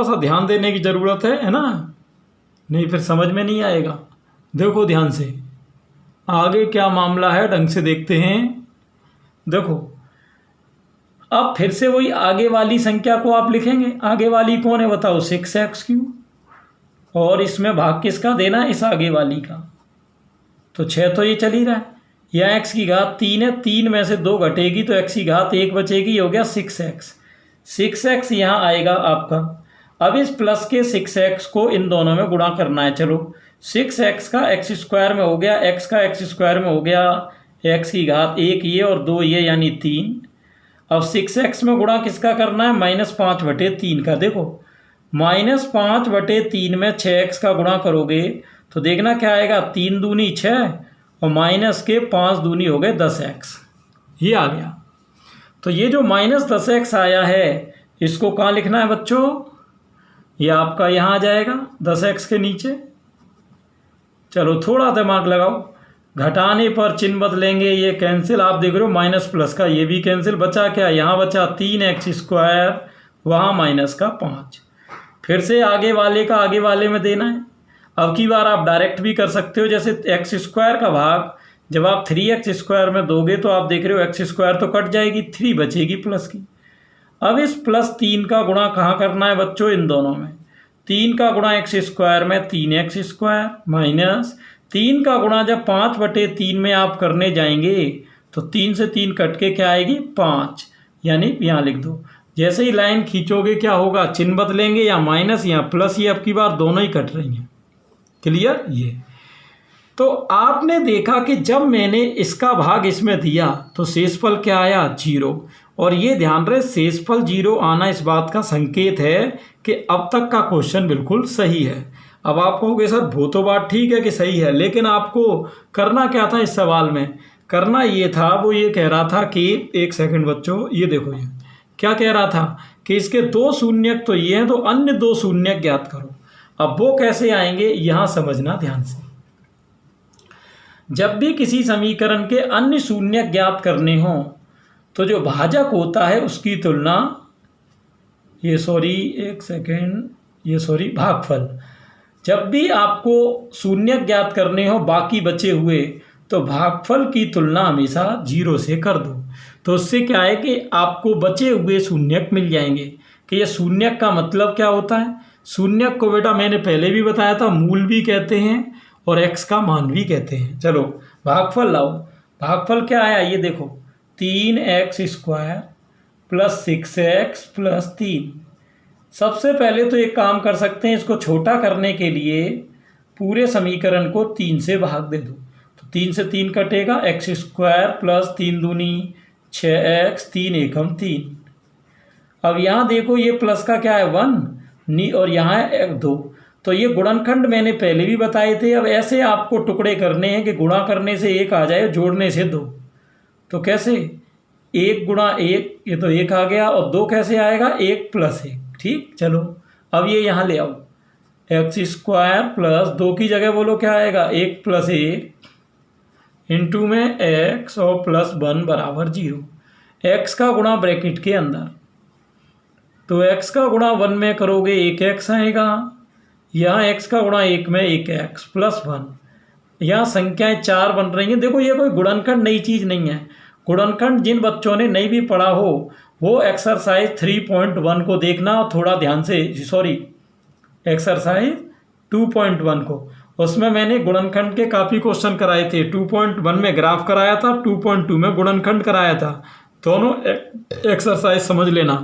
Speaker 1: सा ध्यान देने की ज़रूरत है ना, नहीं फिर समझ में नहीं आएगा। देखो ध्यान से आगे क्या मामला है, ढंग से देखते हैं। देखो अब फिर से वही आगे वाली संख्या को आप लिखेंगे। आगे वाली कौन है बताओ, 6x³। और इसमें भाग किसका देना है, इस आगे वाली का। तो 6 तो ये चल ही रहा है। यहाँ x की घात 3 है, 3 में से 2 घटेगी तो x की घात 1 बचेगी, हो गया 6x। 6x यहाँ आएगा आपका। अब इस प्लस के 6x को इन दोनों में गुणा करना है। चलो 6x का x² में हो गया, x का x² में हो गया, x की घात 1 ये और 2 ये यानी 3। अब 6x में गुणा किसका करना है, -5/3 का। देखो -5/3 में 6x का गुणा करोगे तो देखना क्या आएगा, 3 दूनी 6 और माइनस के 5 दूनी हो गए 10x। ये आ गया। तो ये जो -10x आया है इसको कहाँ लिखना है बच्चों, ये आपका यहाँ आ जाएगा 10x के नीचे। चलो थोड़ा दिमाग लगाओ, घटाने पर चिन्ह बदलेंगे, ये कैंसिल। आप देख रहे हो माइनस प्लस का ये भी कैंसिल, बचा क्या, यहाँ बचा 3x², वहाँ माइनस का 5। फिर से आगे वाले का आगे वाले में देना है। अब की बार आप डायरेक्ट भी कर सकते हो, जैसे x² का भाग जब आप 3x² में दोगे तो आप देख रहे हो x² तो कट जाएगी, 3 बचेगी प्लस की। अब इस +3 का गुणा कहाँ करना है बच्चों, इन दोनों में। 3 का गुणा x² में 3x² माइनस 3 का गुणा जब 5/3 में आप करने जाएंगे तो 3 से 3 कट के क्या आएगी, 5, यानी यहाँ लिख दो। जैसे ही लाइन खींचोगे क्या होगा, चिन्ह बदलेंगे, या माइनस या प्लस, ये अब की बार दोनों ही कट रही हैं। क्लियर। ये तो आपने देखा कि जब मैंने इसका भाग इसमें दिया तो शेषफल क्या आया, 0। और ये ध्यान रहे शेषफल 0 आना इस बात का संकेत है कि अब तक का क्वेश्चन बिल्कुल सही है। अब आप कहोगे सर वो तो बात ठीक है कि सही है, लेकिन आपको करना क्या था इस सवाल में, करना ये था, वो ये कह रहा था कि एक सेकंड बच्चों, ये देखो ये क्या कह रहा था कि इसके 2 शून्यक तो ये हैं तो अन्य 2 शून्यक ज्ञात करो। अब वो कैसे आएंगे यहाँ समझना ध्यान से। जब भी किसी समीकरण के अन्य शून्यक ज्ञात करने हों तो जो भाजक होता है उसकी तुलना, भागफल। जब भी आपको शून्यक ज्ञात करने हो बाकी बचे हुए तो भागफल की तुलना हमेशा 0 से कर दो। तो उससे क्या है कि आपको बचे हुए शून्यक मिल जाएंगे। कि ये शून्यक का मतलब क्या होता है, शून्यक को बेटा मैंने पहले भी बताया था, मूल भी कहते हैं और x का मान भी कहते हैं। चलो भागफल लाओ। भागफल क्या आया ये देखो, 3x² + 6x + 3 सबसे पहले तो एक काम कर सकते हैं, इसको छोटा करने के लिए पूरे समीकरण को 3 से भाग दे दो। तो 3 से 3 कटेगा, एक्स स्क्वायर प्लस 3 दूनी 6x, 3 एकम 3। अब यहाँ देखो ये प्लस का क्या है 1 और यहाँ है 2। तो ये गुणनखंड मैंने पहले भी बताए थे। अब ऐसे आपको टुकड़े करने हैं कि गुणा करने से 1 आ जाए, जोड़ने से 2। तो कैसे 1 गुणा 1, ये तो 1 आ गया, और 2 कैसे आएगा 1 प्लस 1। ठीक, चलो अब ये यहाँ ले आओ, एक्स स्क्वायर प्लस 2 की जगह बोलो क्या आएगा 1 प्लस 1 इंटू में x और प्लस 1 बराबर 0। x का गुणा ब्रैकेट के अंदर, तो x का गुणा 1 में करोगे 1x आएगा, यहाँ x का गुणा 1 में 1x प्लस 1। यहाँ संख्याएं 4 बन रही हैं। देखो ये कोई गुणनखंड नई चीज़ नहीं है। गुणनखंड जिन बच्चों ने नहीं भी पढ़ा हो वो एक्सरसाइज 3.1 को देखना और थोड़ा ध्यान से, एक्सरसाइज 2.1 को, उसमें मैंने गुणनखंड के काफ़ी क्वेश्चन कराए थे। 2.1 में ग्राफ कराया था, 2.2 में गुणनखंड कराया था। दोनों एक्सरसाइज समझ लेना।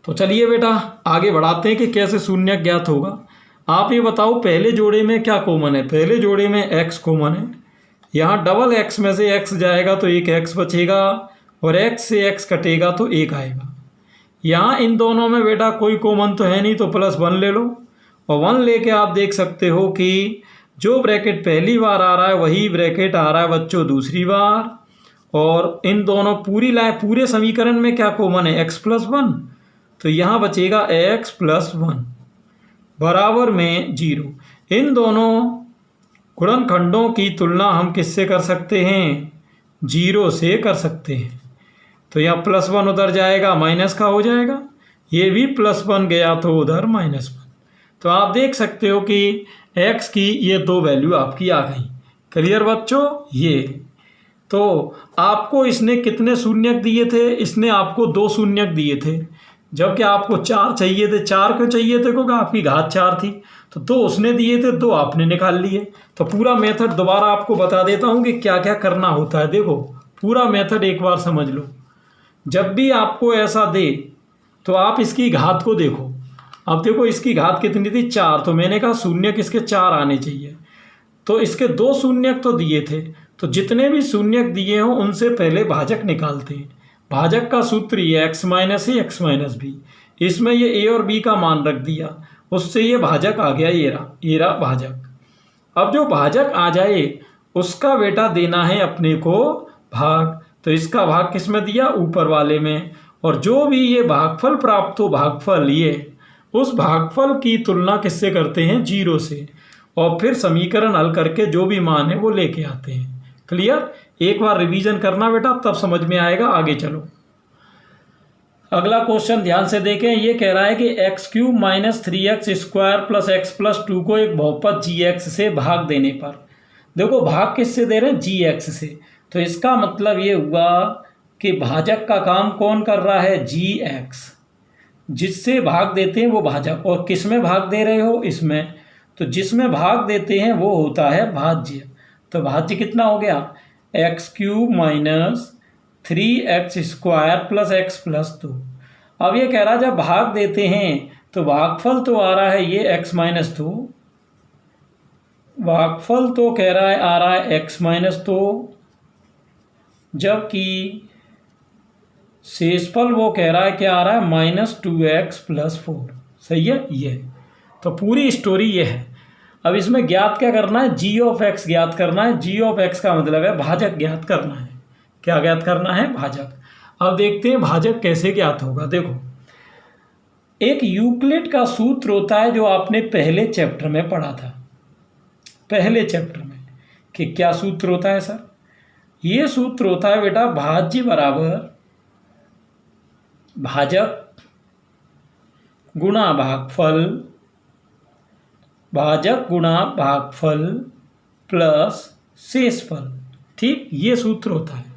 Speaker 1: तो चलिए बेटा आगे बढ़ाते हैं कि कैसे शून्य ज्ञात होगा। आप ये बताओ पहले जोड़े में क्या कॉमन है। पहले जोड़े में x कॉमन है। यहाँ डबल x में से x जाएगा तो एक x बचेगा, और x से x कटेगा तो 1 आएगा। यहाँ इन दोनों में बेटा कोई कॉमन तो है नहीं, तो प्लस 1 ले लो, और 1 लेके आप देख सकते हो कि जो ब्रैकेट पहली बार आ रहा है वही ब्रैकेट आ रहा है बच्चों दूसरी बार। और इन दोनों पूरी लाइन पूरे समीकरण में क्या कॉमन है x प्लस 1, तो यहाँ बचेगा x प्लस 1 बराबर में 0। इन दोनों गुणनखंडों की तुलना हम किससे कर सकते हैं, 0 से कर सकते हैं। तो यहाँ प्लस 1 उधर जाएगा माइनस का हो जाएगा, ये भी प्लस 1 गया तो उधर माइनस 1। तो आप देख सकते हो कि x की ये 2 वैल्यू आपकी आ गई। क्लियर बच्चों। ये तो आपको इसने कितने शून्यक दिए थे, इसने आपको 2 शून्यक दिए थे, जबकि आपको 4 चाहिए थे। 4 क्यों चाहिए थे, क्योंकि आपकी घात 4 थी। तो 2 उसने दिए थे, 2 आपने निकाल लिए। तो पूरा मेथड दोबारा आपको बता देता हूँ कि क्या क्या करना होता है। देखो पूरा मेथड एक बार समझ लो। जब भी आपको ऐसा दे तो आप इसकी घात को देखो। अब देखो इसकी घात कितनी थी 4, तो मैंने कहा शून्यक इसके 4 आने चाहिए। तो इसके 2 शून्यक तो दिए थे, तो जितने भी शून्यक दिए हों उनसे पहले भाजक निकालते हैं। भाजक का सूत्र ये x माइनस ए एक्स माइनस बी। इसमें ये a और b का मान रख दिया, उससे ये भाजक आ गया, ये रहा भाजक। अब जो भाजक आ जाए उसका बेटा देना है अपने को भाग। तो इसका भाग किस में दिया, ऊपर वाले में। और जो भी ये भागफल प्राप्त हो, भागफल ये, उस भागफल की तुलना किससे करते हैं, 0 से। और फिर समीकरण हल करके जो भी मान है वो लेके आते हैं। क्लियर। एक बार रिवीजन करना बेटा, तब समझ में आएगा। आगे चलो अगला क्वेश्चन ध्यान से देखें। ये कह रहा है कि x³ minus 3x square plus x plus 2 को एक बहुपद gx से भाग देने पर, देखो भाग किससे दे रहे हैं, gx से। तो इसका मतलब ये हुआ कि भाजक का काम कौन कर रहा है, gx। जिससे भाग देते हैं वो भाजक, और किस में भाग दे रहे हो, इसमें। तो जिसमें भाग देते हैं वो होता है भाज्य। तो भाज्य कितना हो गया, x³ minus 3x square plus x plus 2। अब ये कह रहा है जब भाग देते हैं तो भागफल तो आ रहा है ये x माइनस 2, भागफल तो कह रहा है आ रहा है x माइनस 2, जबकि शेषफल वो कह रहा है क्या आ रहा है, माइनस 2x प्लस 4। सही है ये। तो पूरी स्टोरी ये है। अब इसमें ज्ञात क्या करना है, g ऑफ x ज्ञात करना है। g ऑफ x का मतलब है भाजक ज्ञात करना है। क्या ज्ञात करना है, भाजक। अब देखते हैं भाजक कैसे ज्ञात होगा। देखो एक यूक्लिड का सूत्र होता है जो आपने पहले चैप्टर में पढ़ा था, पहले चैप्टर में, कि क्या सूत्र होता है सर, ये सूत्र होता है बेटा भाज्य बराबर भाजक गुणा भागफल, भाजक गुणा भागफल प्लस शेषफल। ठीक, ये सूत्र होता है।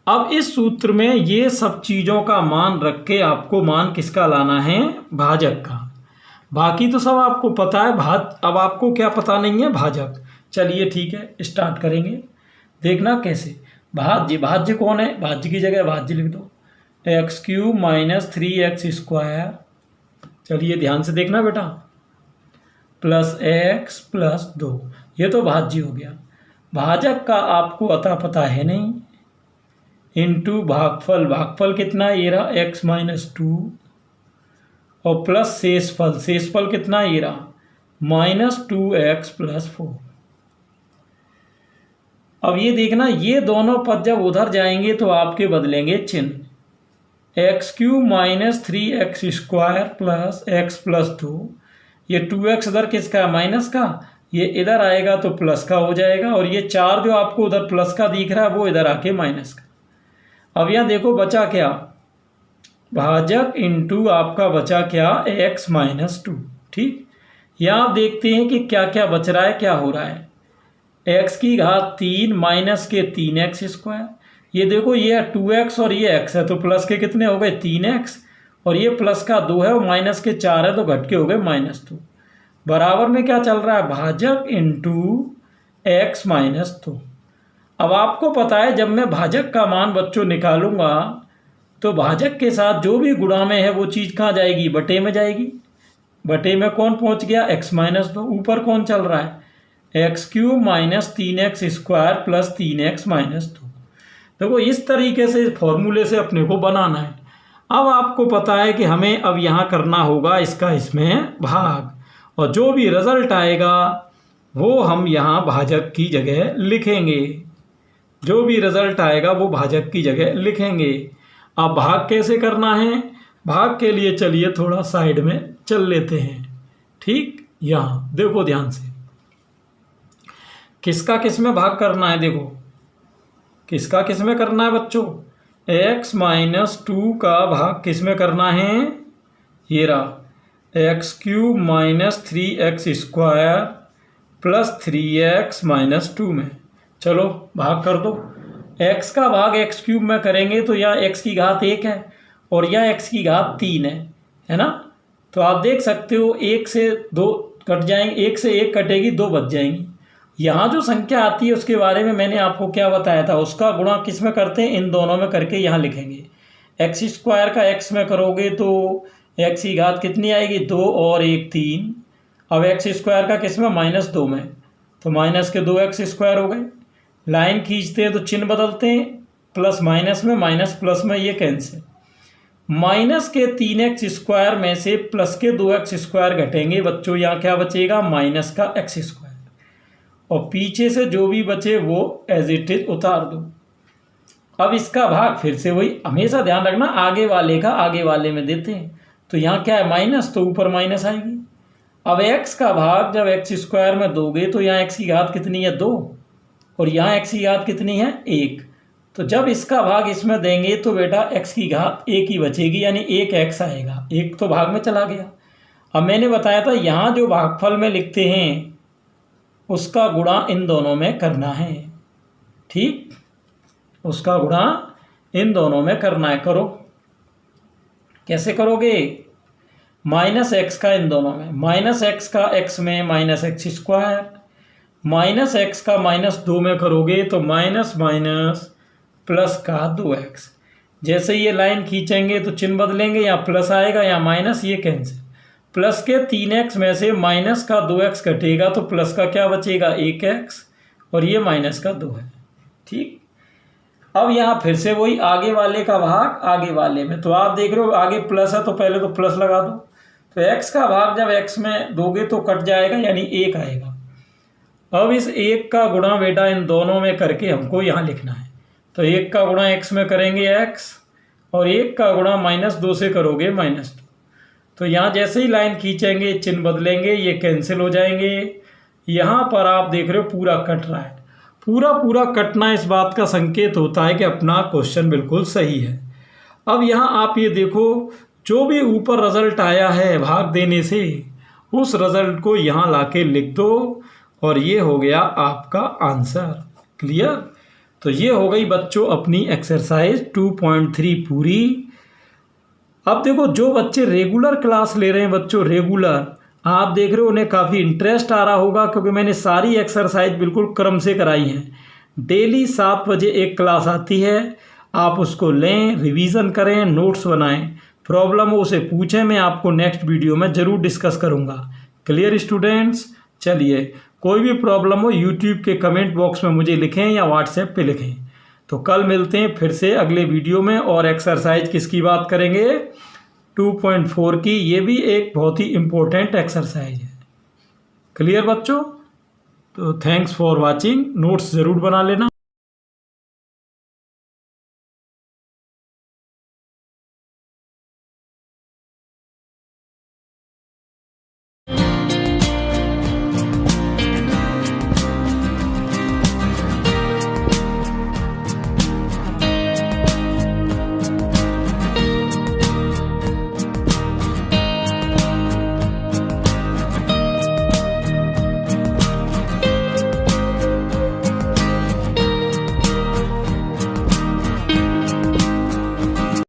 Speaker 1: अब इस सूत्र में ये सब चीज़ों का मान रख के आपको मान किसका लाना है, भाजक का। बाकी तो सब आपको पता है, अब आपको क्या पता नहीं है, भाजक। चलिए ठीक है, स्टार्ट करेंगे। देखना कैसे। भाज्य, भाज्य कौन है, भाज्य की जगह भाज्य लिख दो। एक्स क्यूब माइनस 3x², चलिए ध्यान से देखना बेटा, प्लस x प्लस 2, ये तो भाज्य हो गया। भाजक का आपको अता पता है नहीं, इंटू भागफल, भागफल कितना ये रहा x माइनस 2, और प्लस शेषफल, शेषफल कितना ये रहा माइनस 2x प्लस 4। अब ये देखना, ये दोनों पद जब उधर जाएंगे तो आपके बदलेंगे चिन्ह, x cube minus 3x² plus x plus 2, ये 2x इधर किसका माइनस का, ये इधर आएगा तो प्लस का हो जाएगा, और ये 4 जो आपको उधर प्लस का दिख रहा है वो इधर आके माइनस का। अब यहाँ देखो बचा क्या, भाजक इंटू आपका बचा क्या x माइनस 2। ठीक, यहाँ आप देखते हैं कि क्या क्या बच रहा है, क्या हो रहा है, x की घात 3 माइनस के 3x², ये देखो ये 2x और ये x है तो प्लस के कितने हो गए 3x, और ये प्लस का 2 है और माइनस के 4 है तो घट के हो गए -2। बराबर में क्या चल रहा है, भाजक इंटू x माइनस 2। अब आपको पता है जब मैं भाजक का मान बच्चों निकालूंगा तो भाजक के साथ जो भी गुणा में है वो चीज़ कहाँ जाएगी, बटे में जाएगी। बटे में कौन पहुंच गया x माइनस 2, ऊपर कौन चल रहा है x cube minus 3x² plus 3x minus 2। देखो इस तरीके से फॉर्मूले से अपने को बनाना है। अब आपको पता है कि हमें अब यहाँ करना होगा इसका इसमें भाग, और जो भी रिजल्ट आएगा वो हम यहाँ भाजक की जगह लिखेंगे, जो भी रिजल्ट आएगा वो भाजक की जगह लिखेंगे। अब भाग कैसे करना है, भाग के लिए चलिए थोड़ा साइड में चल लेते हैं। ठीक, यहाँ देखो ध्यान से, किसका किस में भाग करना है, देखो किसका किस में करना है बच्चों, x माइनस 2 का भाग किस में करना है, ये रहा x cube minus 3x² plus 3x minus 2 में। चलो भाग कर दो, x का भाग x क्यूब में करेंगे तो यहाँ x की घात 1 है और यहाँ x की घात 3 है ना। तो आप देख सकते हो 1 से 2 कट जाएंगे, 1 से 1 कटेगी 2 बच जाएंगी। यहाँ जो संख्या आती है उसके बारे में मैंने आपको क्या बताया था, उसका गुणा किस में करते हैं, इन दोनों में करके यहाँ लिखेंगे। x² का x में करोगे तो x की घात कितनी आएगी 2 और 1 3। अब x² का किस में -2 में, तो माइनस के 2x² हो गए। लाइन खींचते हैं तो चिन्ह बदलते हैं, प्लस माइनस में माइनस प्लस में ये कैंसिल। माइनस के 3x² में से प्लस के 2x² घटेंगे बच्चों, यहाँ क्या बचेगा माइनस का x², और पीछे से जो भी बचे वो एज इट इज उतार दो। अब इसका भाग फिर से वही, हमेशा ध्यान रखना आगे वाले का आगे वाले में देते हैं, तो यहाँ क्या है माइनस, तो ऊपर माइनस आएगी। अब x का भाग जब x² में दोगे तो यहाँ x की घात कितनी है 2 और यहाँ x की घात कितनी है 1, तो जब इसका भाग इसमें देंगे तो बेटा x की घात 1 ही बचेगी, यानी 1x आएगा, 1 तो भाग में चला गया। अब मैंने बताया था यहाँ जो भागफल में लिखते हैं उसका गुणा इन दोनों में करना है। ठीक, उसका गुणा इन दोनों में करना है। करो, कैसे करोगे, -x का इन दोनों में, -x का x में -x², -x का -2 में करोगे तो माइनस माइनस प्लस का 2x। जैसे ये लाइन खींचेंगे तो चिन्ह बदलेंगे, यहाँ प्लस आएगा यहाँ माइनस, ये कैंसिल। प्लस के 3x में से माइनस का 2x घटेगा तो प्लस का क्या बचेगा 1x, और ये माइनस का 2 है। ठीक, अब यहाँ फिर से वही आगे वाले का भाग आगे वाले में, तो आप देख रहे हो आगे प्लस है तो पहले तो प्लस लगा दो, तो x का भाग जब x में दोगे तो कट जाएगा यानी 1 आएगा। अब इस 1 का गुणा बेटा इन दोनों में करके हमको यहाँ लिखना है, तो 1 का गुणा x में करेंगे x और 1 का गुणा -2 से करोगे -2, तो यहाँ जैसे ही लाइन खींचेंगे चिन्ह बदलेंगे, ये कैंसिल हो जाएंगे। यहाँ पर आप देख रहे हो पूरा कट रहा है, पूरा कटना इस बात का संकेत होता है कि अपना क्वेश्चन बिल्कुल सही है। अब यहाँ आप ये देखो, जो भी ऊपर रिजल्ट आया है भाग देने से उस रिजल्ट को यहाँ लाके लिख दो और ये हो गया आपका आंसर। क्लियर, तो ये हो गई बच्चों अपनी एक्सरसाइज 2.3 पूरी। अब देखो जो बच्चे रेगुलर क्लास ले रहे हैं बच्चों, रेगुलर आप देख रहे हो उन्हें काफ़ी इंटरेस्ट आ रहा होगा, क्योंकि मैंने सारी एक्सरसाइज बिल्कुल क्रम से कराई हैं। डेली 7 बजे एक क्लास आती है, आप उसको लें, रिवीजन करें, नोट्स बनाएं, प्रॉब्लम हो उसे पूछें, मैं आपको नेक्स्ट वीडियो में ज़रूर डिस्कस करूँगा। Clear students? चलिए, कोई भी प्रॉब्लम हो यूट्यूब के कमेंट बॉक्स में मुझे लिखें या व्हाट्सएप पे लिखें। तो कल मिलते हैं फिर से अगले वीडियो में, और एक्सरसाइज किसकी बात करेंगे? 2.4 की। ये भी एक बहुत ही इम्पोर्टेंट एक्सरसाइज है। क्लियर बच्चों? तो थैंक्स फॉर वाचिंग। नोट्स ज़रूर बना लेना।